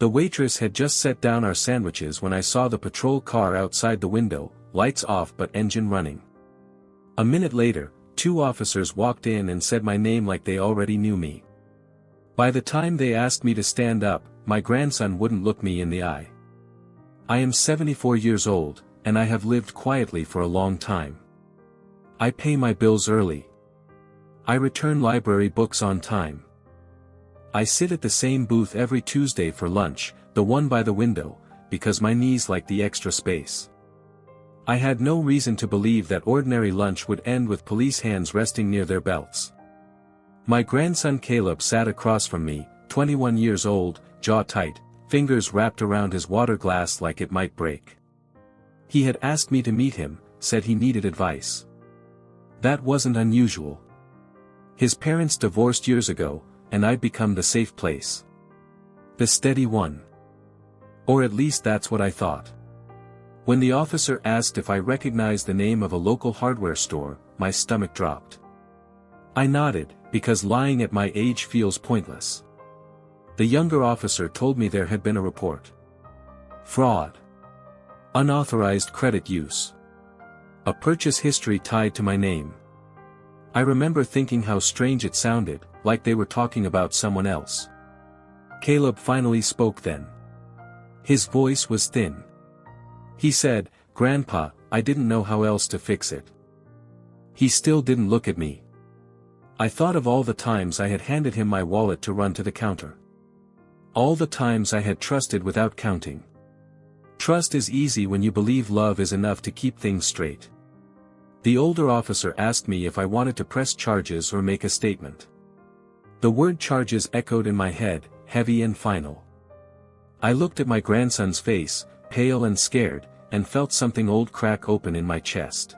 The waitress had just set down our sandwiches when I saw the patrol car outside the window, lights off but engine running. A minute later, 2 officers walked in and said my name like they already knew me. By the time they asked me to stand up, my grandson wouldn't look me in the eye. I am 74 years old, and I have lived quietly for a long time. I pay my bills early. I return library books on time. I sit at the same booth every Tuesday for lunch, the one by the window, because my knees like the extra space. I had no reason to believe that ordinary lunch would end with police hands resting near their belts. My grandson Caleb sat across from me, 21 years old, jaw tight, fingers wrapped around his water glass like it might break. He had asked me to meet him, said he needed advice. That wasn't unusual. His parents divorced years ago, and I'd become the safe place. The steady one. Or at least that's what I thought. When the officer asked if I recognized the name of a local hardware store, my stomach dropped. I nodded, because lying at my age feels pointless. The younger officer told me there had been a report. Fraud. Unauthorized credit use. A purchase history tied to my name. I remember thinking how strange it sounded, like they were talking about someone else. Caleb finally spoke then. His voice was thin. He said, "Grandpa, I didn't know how else to fix it." He still didn't look at me. I thought of all the times I had handed him my wallet to run to the counter. All the times I had trusted without counting. Trust is easy when you believe love is enough to keep things straight. The older officer asked me if I wanted to press charges or make a statement. The word charges echoed in my head, heavy and final. I looked at my grandson's face, pale and scared, and felt something old crack open in my chest.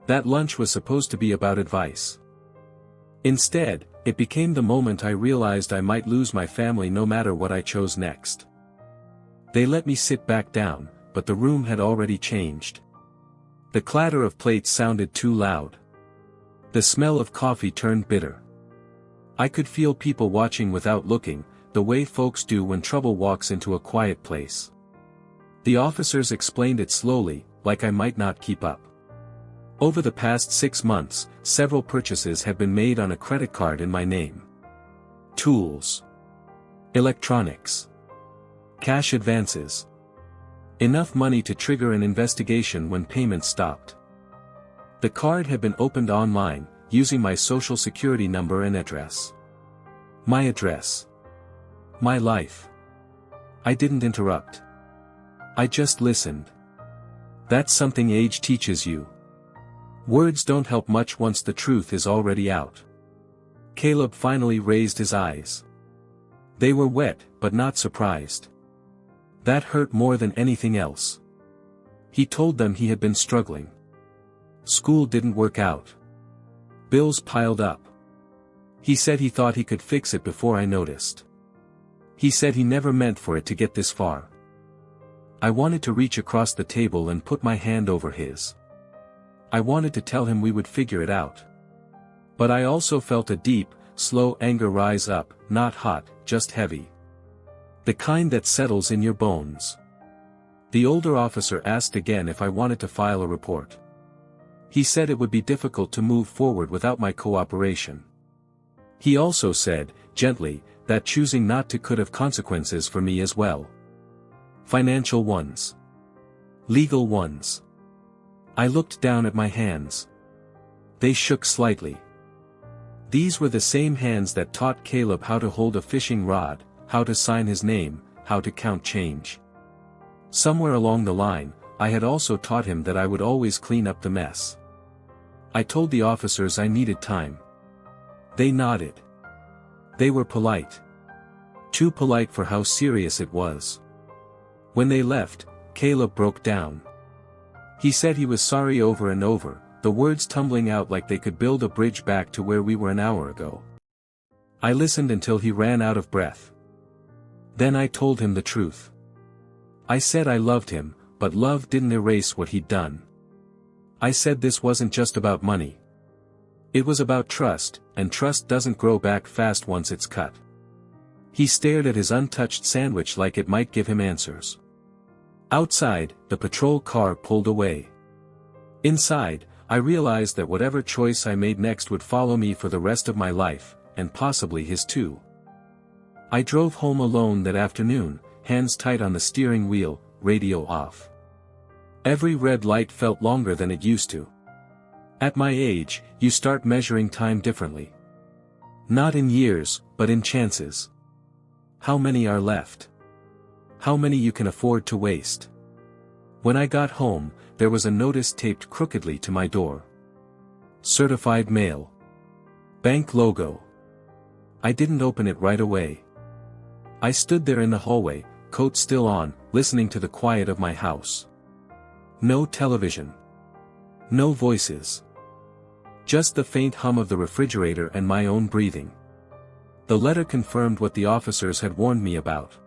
That lunch was supposed to be about advice. Instead, it became the moment I realized I might lose my family no matter what I chose next. They let me sit back down, but the room had already changed. The clatter of plates sounded too loud. The smell of coffee turned bitter. I could feel people watching without looking, the way folks do when trouble walks into a quiet place. The officers explained it slowly, like I might not keep up. Over the past 6 months, several purchases had been made on a credit card in my name. Tools. Electronics. Cash advances. Enough money to trigger an investigation when payments stopped. The card had been opened online, using my social security number and address. My address. My life. I didn't interrupt. I just listened. That's something age teaches you. Words don't help much once the truth is already out. Caleb finally raised his eyes. They were wet, but not surprised. That hurt more than anything else. He told them he had been struggling. School didn't work out. Bills piled up. He said he thought he could fix it before I noticed. He said he never meant for it to get this far. I wanted to reach across the table and put my hand over his. I wanted to tell him we would figure it out. But I also felt a deep, slow anger rise up, not hot, just heavy. The kind that settles in your bones. The older officer asked again if I wanted to file a report. He said it would be difficult to move forward without my cooperation. He also said, gently, that choosing not to could have consequences for me as well. Financial ones. Legal ones. I looked down at my hands. They shook slightly. These were the same hands that taught Caleb how to hold a fishing rod, how to sign his name, how to count change. Somewhere along the line, I had also taught him that I would always clean up the mess. I told the officers I needed time. They nodded. They were polite. Too polite for how serious it was. When they left, Caleb broke down. He said he was sorry over and over, the words tumbling out like they could build a bridge back to where we were an hour ago. I listened until he ran out of breath. Then I told him the truth. I said I loved him, but love didn't erase what he'd done. I said this wasn't just about money. It was about trust, and trust doesn't grow back fast once it's cut. He stared at his untouched sandwich like it might give him answers. Outside, the patrol car pulled away. Inside, I realized that whatever choice I made next would follow me for the rest of my life, and possibly his too. I drove home alone that afternoon, hands tight on the steering wheel, radio off. Every red light felt longer than it used to. At my age, you start measuring time differently. Not in years, but in chances. How many are left? How many you can afford to waste? When I got home, there was a notice taped crookedly to my door. Certified mail. Bank logo. I didn't open it right away. I stood there in the hallway, coat still on, listening to the quiet of my house. No television. No voices. Just the faint hum of the refrigerator and my own breathing. The letter confirmed what the officers had warned me about.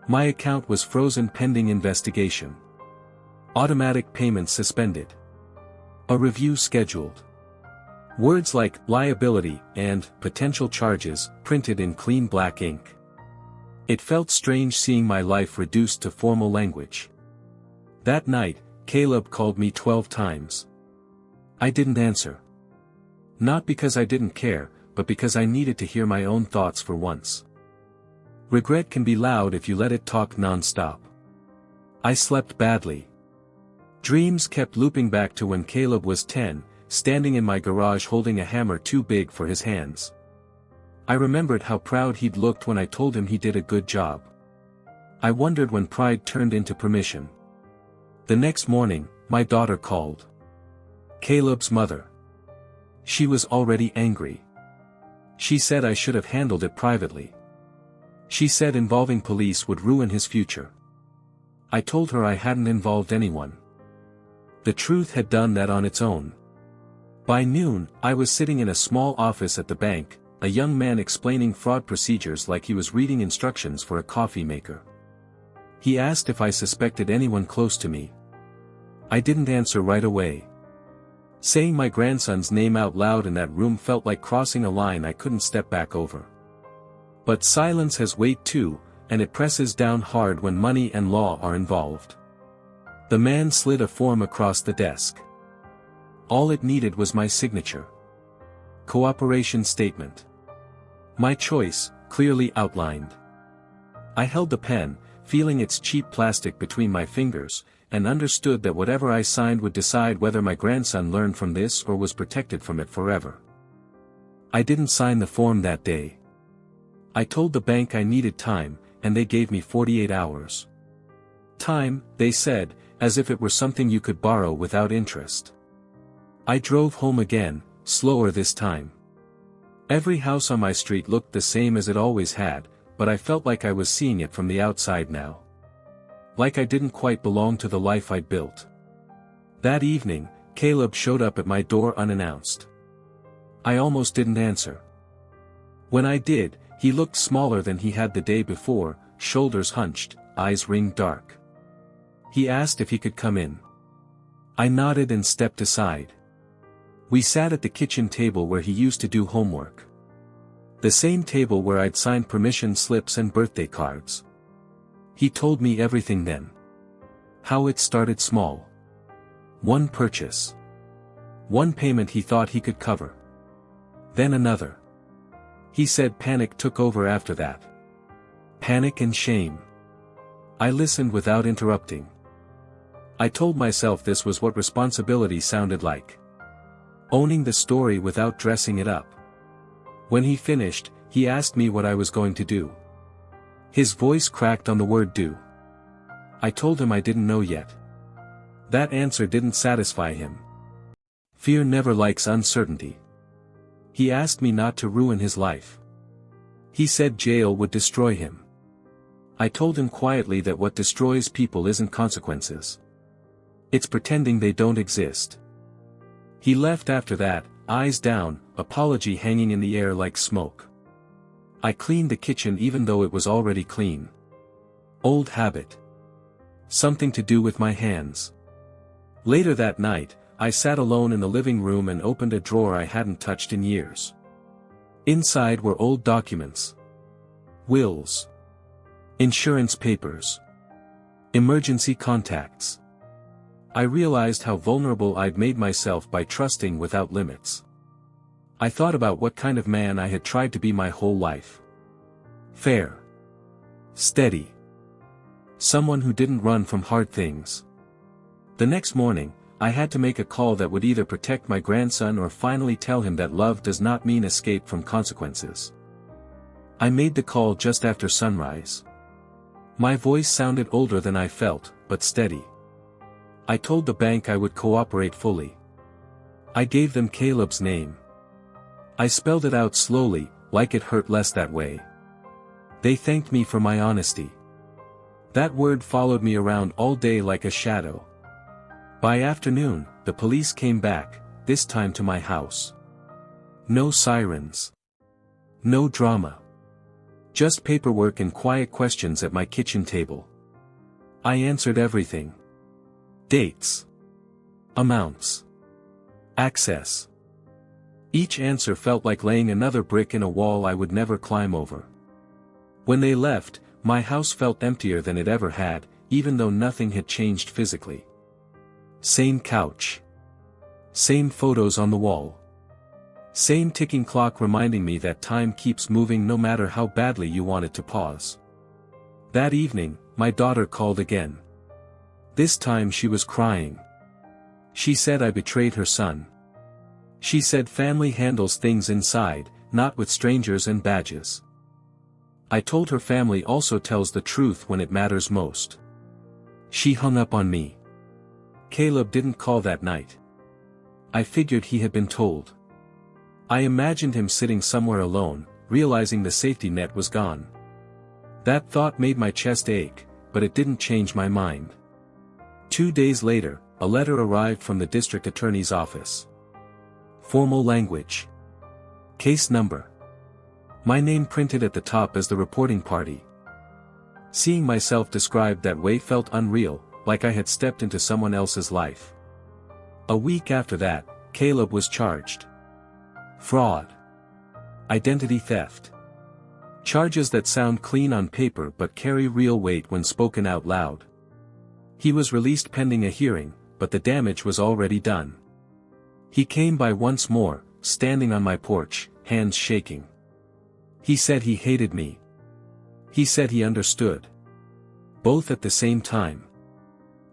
My account was frozen pending investigation. Automatic payments suspended. A review scheduled. Words like liability and potential charges printed in clean black ink. It felt strange seeing my life reduced to formal language. That night, Caleb called me 12 times. I didn't answer. Not because I didn't care, but because I needed to hear my own thoughts for once. Regret can be loud if you let it talk non-stop. I slept badly. Dreams kept looping back to when Caleb was 10, standing in my garage holding a hammer too big for his hands. I remembered how proud he'd looked when I told him he did a good job. I wondered when pride turned into permission. The next morning, my daughter called. Caleb's mother. She was already angry. She said I should have handled it privately. She said involving police would ruin his future. I told her I hadn't involved anyone. The truth had done that on its own. By noon, I was sitting in a small office at the bank, a young man explaining fraud procedures like he was reading instructions for a coffee maker. He asked if I suspected anyone close to me. I didn't answer right away. Saying my grandson's name out loud in that room felt like crossing a line I couldn't step back over. But silence has weight too, and it presses down hard when money and law are involved. The man slid a form across the desk. All it needed was my signature. Cooperation statement. My choice, clearly outlined. I held the pen, feeling its cheap plastic between my fingers, and understood that whatever I signed would decide whether my grandson learned from this or was protected from it forever. I didn't sign the form that day. I told the bank I needed time, and they gave me 48 hours. Time, they said, as if it were something you could borrow without interest. I drove home again, slower this time. Every house on my street looked the same as it always had, but I felt like I was seeing it from the outside now. Like I didn't quite belong to the life I'd built. That evening, Caleb showed up at my door unannounced. I almost didn't answer. When I did, he looked smaller than he had the day before, shoulders hunched, eyes ringed dark. He asked if he could come in. I nodded and stepped aside. We sat at the kitchen table where he used to do homework. The same table where I'd signed permission slips and birthday cards. He told me everything then. How it started small. One purchase. One payment he thought he could cover. Then another. He said panic took over after that. Panic and shame. I listened without interrupting. I told myself this was what responsibility sounded like. Owning the story without dressing it up. When he finished, he asked me what I was going to do. His voice cracked on the word do. I told him I didn't know yet. That answer didn't satisfy him. Fear never likes uncertainty. He asked me not to ruin his life. He said jail would destroy him. I told him quietly that what destroys people isn't consequences. It's pretending they don't exist. He left after that, eyes down, apology hanging in the air like smoke. I cleaned the kitchen even though it was already clean. Old habit. Something to do with my hands. Later that night, I sat alone in the living room and opened a drawer I hadn't touched in years. Inside were old documents. Wills. Insurance papers. Emergency contacts. I realized how vulnerable I'd made myself by trusting without limits. I thought about what kind of man I had tried to be my whole life. Fair. Steady. Someone who didn't run from hard things. The next morning, I had to make a call that would either protect my grandson or finally tell him that love does not mean escape from consequences. I made the call just after sunrise. My voice sounded older than I felt, but steady. I told the bank I would cooperate fully. I gave them Caleb's name. I spelled it out slowly, like it hurt less that way. They thanked me for my honesty. That word followed me around all day like a shadow. By afternoon, the police came back, this time to my house. No sirens. No drama. Just paperwork and quiet questions at my kitchen table. I answered everything. Dates. Amounts. Access. Each answer felt like laying another brick in a wall I would never climb over. When they left, my house felt emptier than it ever had, even though nothing had changed physically. Same couch. Same photos on the wall. Same ticking clock reminding me that time keeps moving no matter how badly you want it to pause. That evening, my daughter called again. This time she was crying. She said I betrayed her son. She said family handles things inside, not with strangers and badges. I told her family also tells the truth when it matters most. She hung up on me. Caleb didn't call that night. I figured he had been told. I imagined him sitting somewhere alone, realizing the safety net was gone. That thought made my chest ache, but it didn't change my mind. 2 days later, a letter arrived from the district attorney's office. Formal language. Case number. My name printed at the top as the reporting party. Seeing myself described that way felt unreal, like I had stepped into someone else's life. A week after that, Caleb was charged. Fraud. Identity theft. Charges that sound clean on paper but carry real weight when spoken out loud. He was released pending a hearing, but the damage was already done. He came by once more, standing on my porch, hands shaking. He said he hated me. He said he understood. Both at the same time.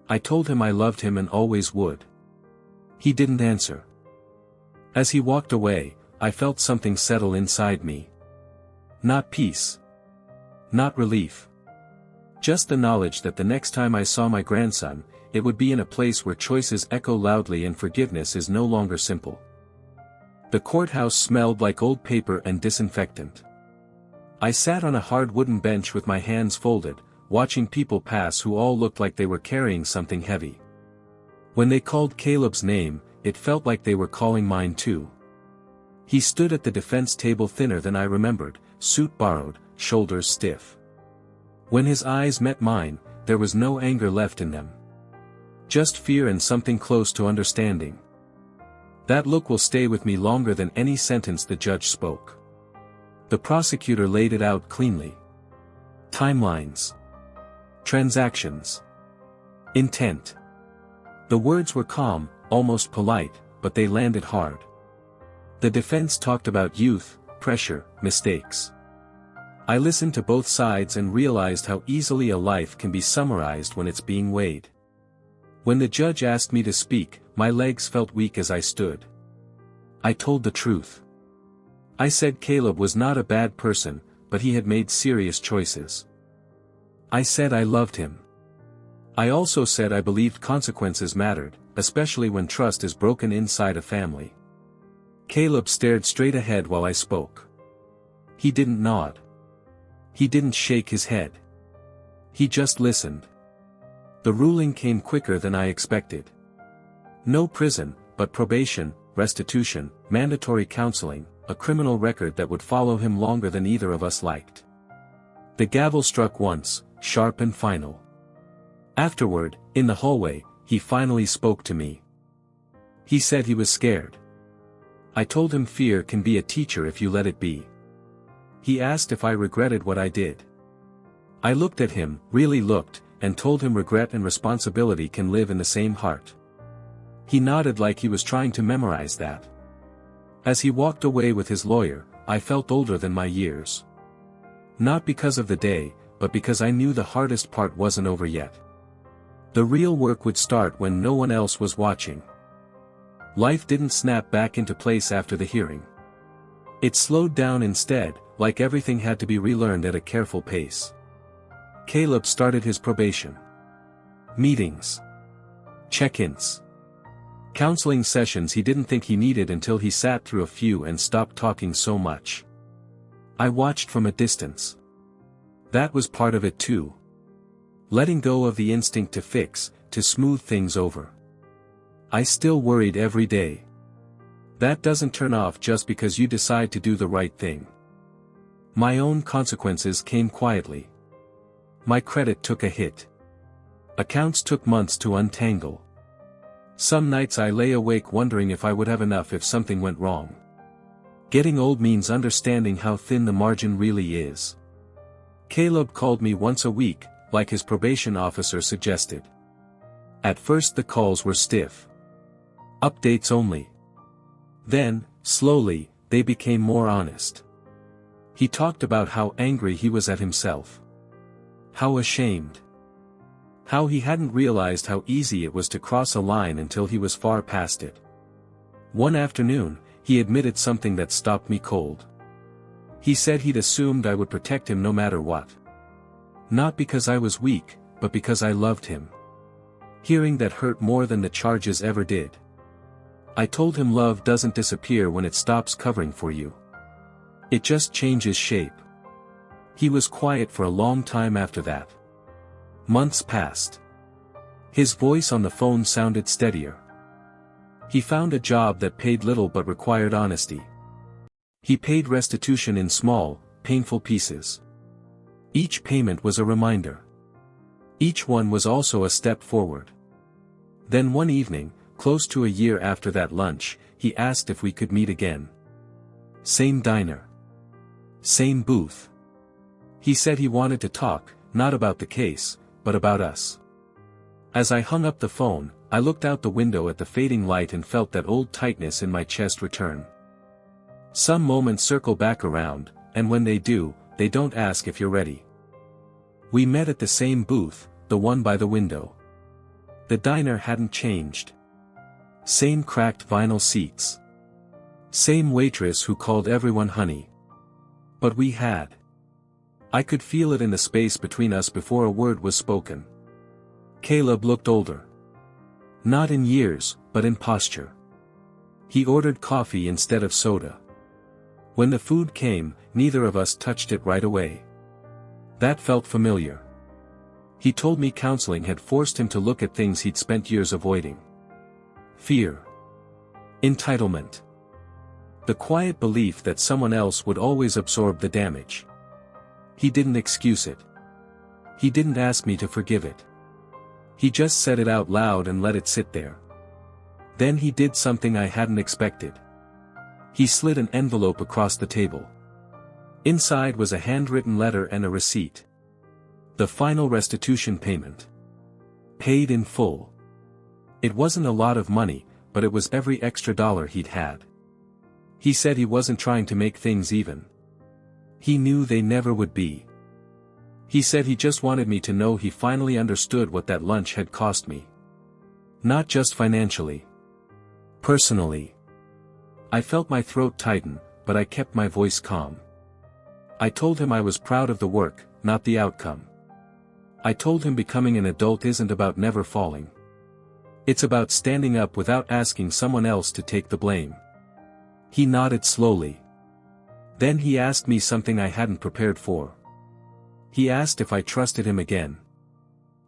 I told him I loved him and always would. He didn't answer. As he walked away, I felt something settle inside me. Not peace. Not relief. Just the knowledge that the next time I saw my grandson, it would be in a place where choices echo loudly and forgiveness is no longer simple. The courthouse smelled like old paper and disinfectant. I sat on a hard wooden bench with my hands folded, watching people pass who all looked like they were carrying something heavy. When they called Caleb's name, it felt like they were calling mine too. He stood at the defense table thinner than I remembered, suit borrowed, shoulders stiff. When his eyes met mine, there was no anger left in them. Just fear and something close to understanding. That look will stay with me longer than any sentence the judge spoke. The prosecutor laid it out cleanly. Timelines. Transactions. Intent. The words were calm, almost polite, but they landed hard. The defense talked about youth, pressure, mistakes. I listened to both sides and realized how easily a life can be summarized when it's being weighed. When the judge asked me to speak, my legs felt weak as I stood. I told the truth. I said Caleb was not a bad person, but he had made serious choices. I said I loved him. I also said I believed consequences mattered, especially when trust is broken inside a family. Caleb stared straight ahead while I spoke. He didn't nod. He didn't shake his head. He just listened. The ruling came quicker than I expected. No prison, but probation, restitution, mandatory counseling, a criminal record that would follow him longer than either of us liked. The gavel struck once, sharp and final. Afterward, in the hallway, he finally spoke to me. He said he was scared. I told him fear can be a teacher if you let it be. He asked if I regretted what I did. I looked at him, really looked, and told him regret and responsibility can live in the same heart. He nodded like he was trying to memorize that. As he walked away with his lawyer, I felt older than my years. Not because of the day, but because I knew the hardest part wasn't over yet. The real work would start when no one else was watching. Life didn't snap back into place after the hearing. It slowed down instead, like everything had to be relearned at a careful pace. Caleb started his probation. Meetings. Check-ins. Counseling sessions he didn't think he needed until he sat through a few and stopped talking so much. I watched from a distance. That was part of it too. Letting go of the instinct to fix, to smooth things over. I still worried every day. That doesn't turn off just because you decide to do the right thing. My own consequences came quietly. My credit took a hit. Accounts took months to untangle. Some nights I lay awake wondering if I would have enough if something went wrong. Getting old means understanding how thin the margin really is. Caleb called me once a week, like his probation officer suggested. At first the calls were stiff. Updates only. Then, slowly, they became more honest. He talked about how angry he was at himself. How ashamed. How he hadn't realized how easy it was to cross a line until he was far past it. One afternoon, he admitted something that stopped me cold. He said he'd assumed I would protect him no matter what. Not because I was weak, but because I loved him. Hearing that hurt more than the charges ever did. I told him love doesn't disappear when it stops covering for you. It just changes shape. He was quiet for a long time after that. Months passed. His voice on the phone sounded steadier. He found a job that paid little but required honesty. He paid restitution in small, painful pieces. Each payment was a reminder. Each one was also a step forward. Then one evening, close to a year after that lunch, he asked if we could meet again. Same diner. Same booth. He said he wanted to talk, not about the case, but about us. As I hung up the phone, I looked out the window at the fading light and felt that old tightness in my chest return. Some moments circle back around, and when they do, they don't ask if you're ready. We met at the same booth, the one by the window. The diner hadn't changed. Same cracked vinyl seats. Same waitress who called everyone honey. But we had. I could feel it in the space between us before a word was spoken. Caleb looked older. Not in years, but in posture. He ordered coffee instead of soda. When the food came, neither of us touched it right away. That felt familiar. He told me counseling had forced him to look at things he'd spent years avoiding. Fear. Entitlement. The quiet belief that someone else would always absorb the damage. He didn't excuse it. He didn't ask me to forgive it. He just said it out loud and let it sit there. Then he did something I hadn't expected. He slid an envelope across the table. Inside was a handwritten letter and a receipt. The final restitution payment. Paid in full. It wasn't a lot of money, but it was every extra dollar he'd had. He said he wasn't trying to make things even. He knew they never would be. He said he just wanted me to know he finally understood what that lunch had cost me. Not just financially. Personally. I felt my throat tighten, but I kept my voice calm. I told him I was proud of the work, not the outcome. I told him becoming an adult isn't about never falling. It's about standing up without asking someone else to take the blame. He nodded slowly. Then he asked me something I hadn't prepared for. He asked if I trusted him again.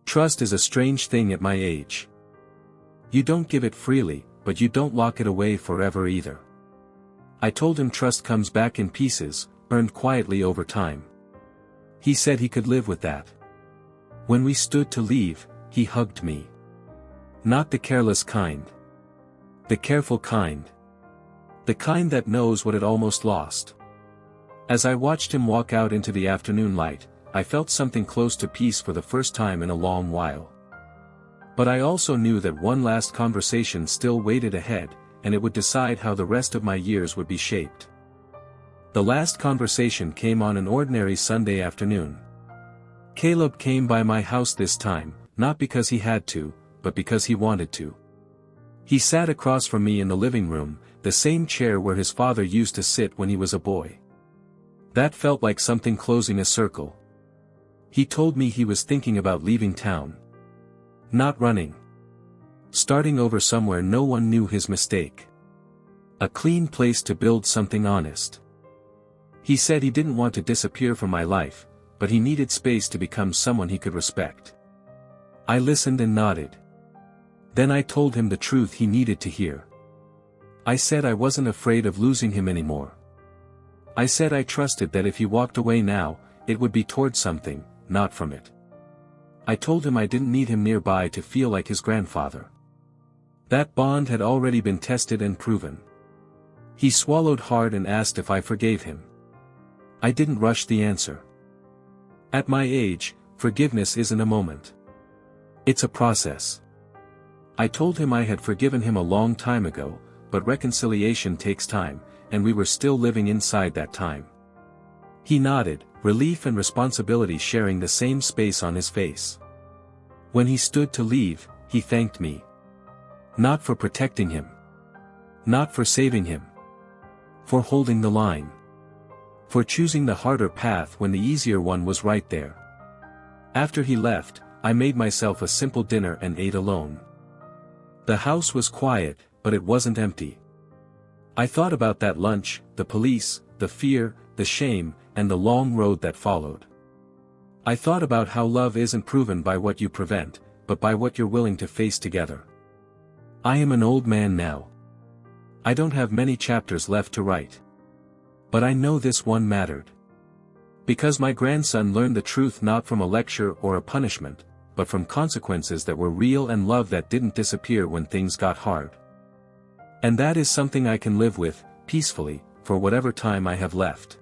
Trust is a strange thing at my age. You don't give it freely, but you don't lock it away forever either. I told him trust comes back in pieces, earned quietly over time. He said he could live with that. When we stood to leave, he hugged me. Not the careless kind. The careful kind. The kind that knows what it almost lost. As I watched him walk out into the afternoon light, I felt something close to peace for the first time in a long while. But I also knew that one last conversation still waited ahead, and it would decide how the rest of my years would be shaped. The last conversation came on an ordinary Sunday afternoon. Caleb came by my house this time, not because he had to, but because he wanted to. He sat across from me in the living room, the same chair where his father used to sit when he was a boy. That felt like something closing a circle. He told me he was thinking about leaving town. Not running. Starting over somewhere no one knew his mistake. A clean place to build something honest. He said he didn't want to disappear from my life, but he needed space to become someone he could respect. I listened and nodded. Then I told him the truth he needed to hear. I said I wasn't afraid of losing him anymore. I said I trusted that if he walked away now, it would be towards something, not from it. I told him I didn't need him nearby to feel like his grandfather. That bond had already been tested and proven. He swallowed hard and asked if I forgave him. I didn't rush the answer. At my age, forgiveness isn't a moment. It's a process. I told him I had forgiven him a long time ago, but reconciliation takes time, and we were still living inside that time. He nodded, relief and responsibility sharing the same space on his face. When he stood to leave, he thanked me. Not for protecting him. Not for saving him. For holding the line. For choosing the harder path when the easier one was right there. After he left, I made myself a simple dinner and ate alone. The house was quiet, but it wasn't empty. I thought about that lunch, the police, the fear, the shame, and the long road that followed. I thought about how love isn't proven by what you prevent, but by what you're willing to face together. I am an old man now. I don't have many chapters left to write. But I know this one mattered. Because my grandson learned the truth not from a lecture or a punishment, but from consequences that were real and love that didn't disappear when things got hard. And that is something I can live with, peacefully, for whatever time I have left.